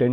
10